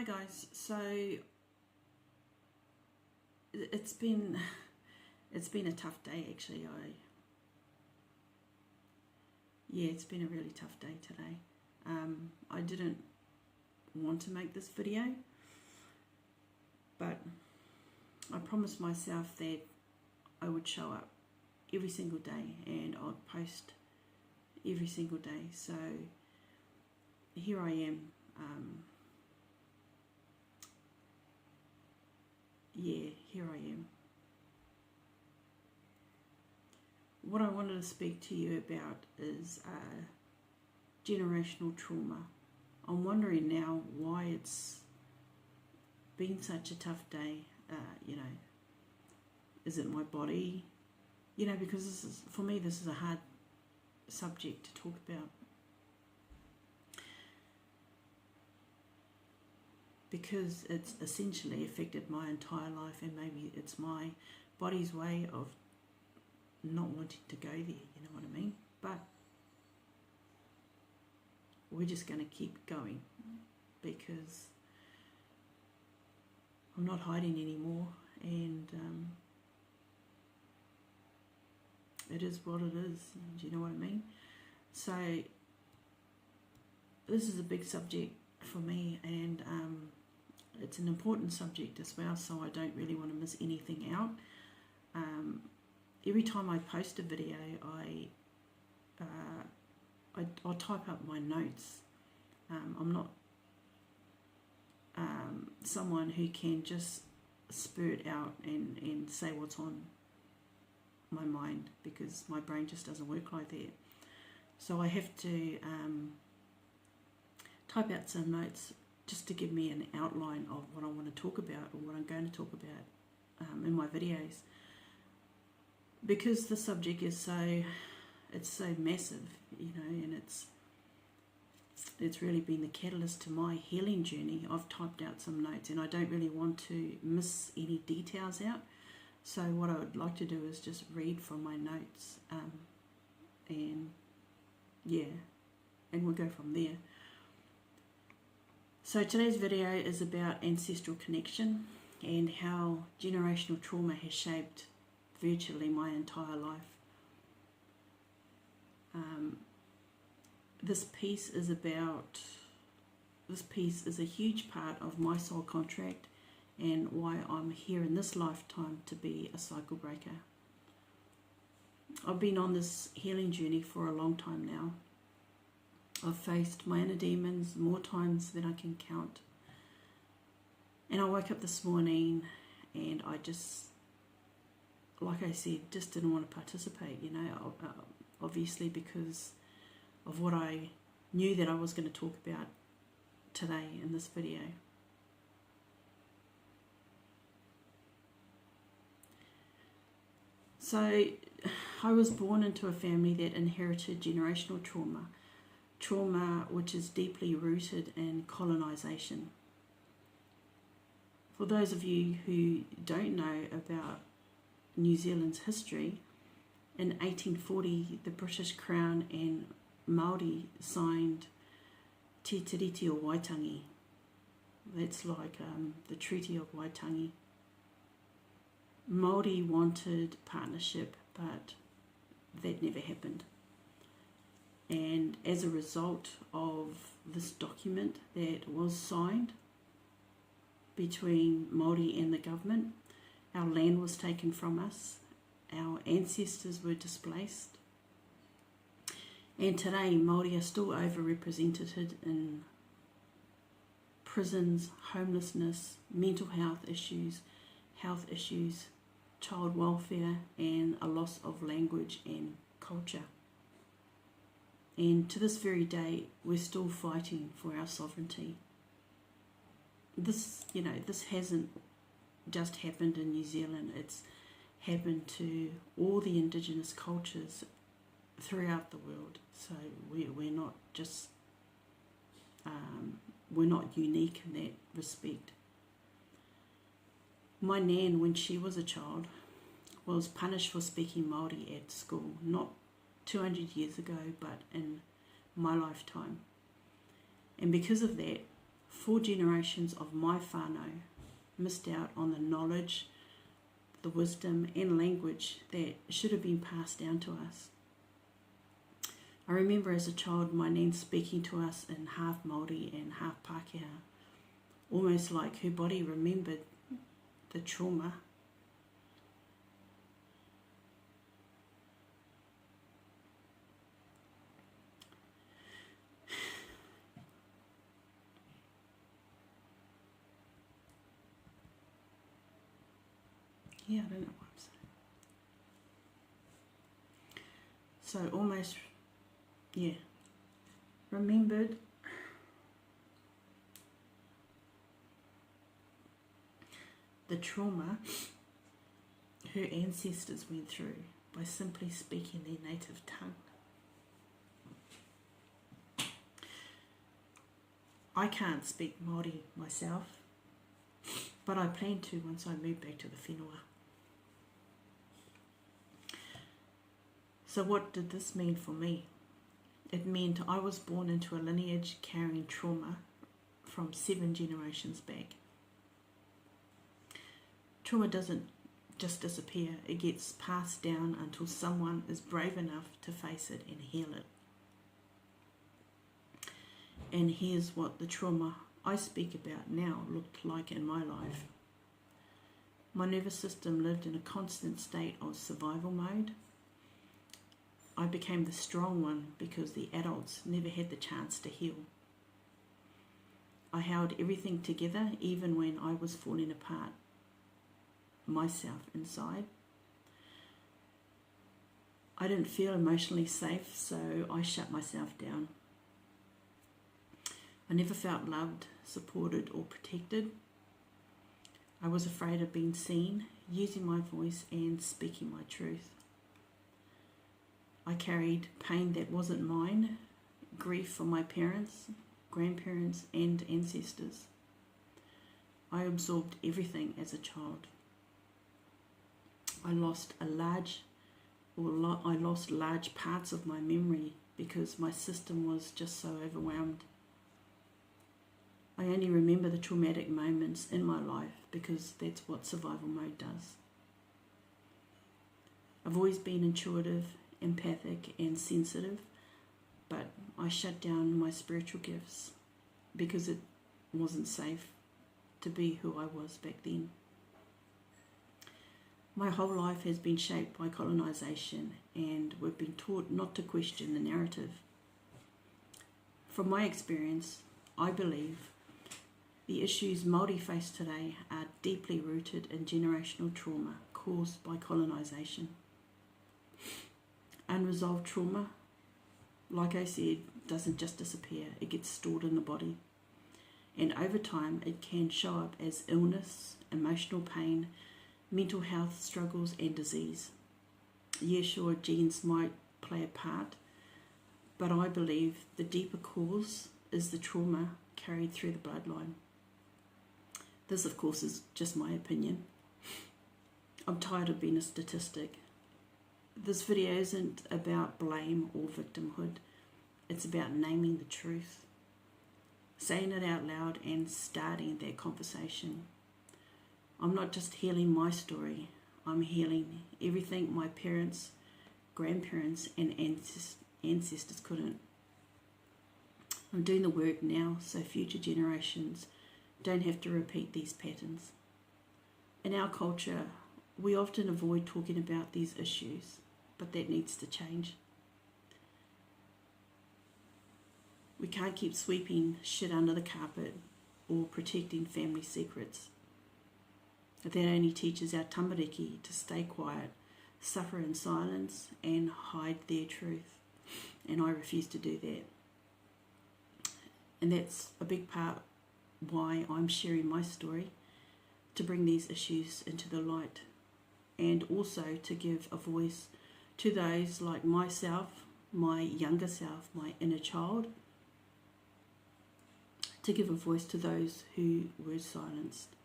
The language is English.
Hi guys, so it's been a tough day actually. It's been a really tough day today. I didn't want to make this video, but I promised myself that I would show up every single day and I'll post every single day. So here I am. Here I am. What I wanted to speak to you about is generational trauma. I'm wondering now why it's been such a tough day. Is it my body? Because for me this is a hard subject to talk about. Because it's essentially affected my entire life, and maybe it's my body's way of not wanting to go there, you know what I mean? But we're just going to keep going because I'm not hiding anymore, and it is what it is. Do you know what I mean? So this is a big subject for me, and it's an important subject as well, so I don't really want to miss anything out. Every time I post a video, I'll type up my notes. I'm not someone who can just spurt out and say what's on my mind, because my brain just doesn't work like that. So I have to type out some notes just to give me an outline of what I want to talk about, or what I'm going to talk about in my videos, because the subject is so massive, and it's really been the catalyst to my healing journey. I've typed out some notes, and I don't really want to miss any details out. So what I would like to do is just read from my notes, and we'll go from there. So today's video is about ancestral connection and how generational trauma has shaped virtually my entire life. This piece is a huge part of my soul contract and why I'm here in this lifetime to be a cycle breaker. I've been on this healing journey for a long time now. I've faced my inner demons more times than I can count. And I woke up this morning and I just, like I said, just didn't want to participate, obviously because of what I knew that I was going to talk about today in this video. So I was born into a family that inherited generational trauma which is deeply rooted in colonization. For those of you who don't know about New Zealand's history, in 1840 the British Crown and Māori signed Te Tiriti o Waitangi. That's like the Treaty of Waitangi. Māori wanted partnership, but that never happened. And as a result of this document that was signed between Māori and the government, our land was taken from us, our ancestors were displaced, and today Māori are still overrepresented in prisons, homelessness, mental health issues, child welfare, and a loss of language and culture. And to this very day, we're still fighting for our sovereignty. This hasn't just happened in New Zealand. It's happened to all the indigenous cultures throughout the world. So we're not just we're not unique in that respect. My nan, when she was a child, was punished for speaking Māori at school, not 200 years ago, but in my lifetime. And because of that, 4 generations of my whanau missed out on the knowledge, the wisdom and language that should have been passed down to us. I remember as a child my nan speaking to us in half Māori and half Pākehā, almost like her body remembered the trauma. Yeah, I don't know what I'm saying. So almost, yeah, remembered the trauma her ancestors went through by simply speaking their native tongue. I can't speak Māori myself, but I plan to once I move back to the whenua. So what did this mean for me? It meant I was born into a lineage carrying trauma from 7 generations back. Trauma doesn't just disappear, it gets passed down until someone is brave enough to face it and heal it. And here's what the trauma I speak about now looked like in my life. My nervous system lived in a constant state of survival mode. I became the strong one because the adults never had the chance to heal. I held everything together even when I was falling apart myself inside. I didn't feel emotionally safe, so I shut myself down. I never felt loved, supported or protected. I was afraid of being seen, using my voice and speaking my truth. I carried pain that wasn't mine, grief for my parents, grandparents and ancestors. I absorbed everything as a child. I lost large parts of my memory because my system was just so overwhelmed. I only remember the traumatic moments in my life because that's what survival mode does. I've always been intuitive, empathic and sensitive, but I shut down my spiritual gifts because it wasn't safe to be who I was back then. My whole life has been shaped by colonization, and we've been taught not to question the narrative. From my experience, I believe the issues Māori face today are deeply rooted in generational trauma caused by colonization. Unresolved trauma, like I said, doesn't just disappear, it gets stored in the body. And over time, it can show up as illness, emotional pain, mental health struggles and disease. Yeah, sure, genes might play a part, but I believe the deeper cause is the trauma carried through the bloodline. This, of course, is just my opinion. I'm tired of being a statistic. This video isn't about blame or victimhood. It's about naming the truth, saying it out loud and starting that conversation. I'm not just healing my story, I'm healing everything my parents, grandparents and ancestors couldn't. I'm doing the work now so future generations don't have to repeat these patterns. In our culture, we often avoid talking about these issues, but that needs to change. We can't keep sweeping shit under the carpet or protecting family secrets. That only teaches our Tamariki to stay quiet, suffer in silence and hide their truth. And I refuse to do that. And that's a big part why I'm sharing my story, to bring these issues into the light and also to give a voice to those like myself, my younger self, my inner child, to give a voice to those who were silenced.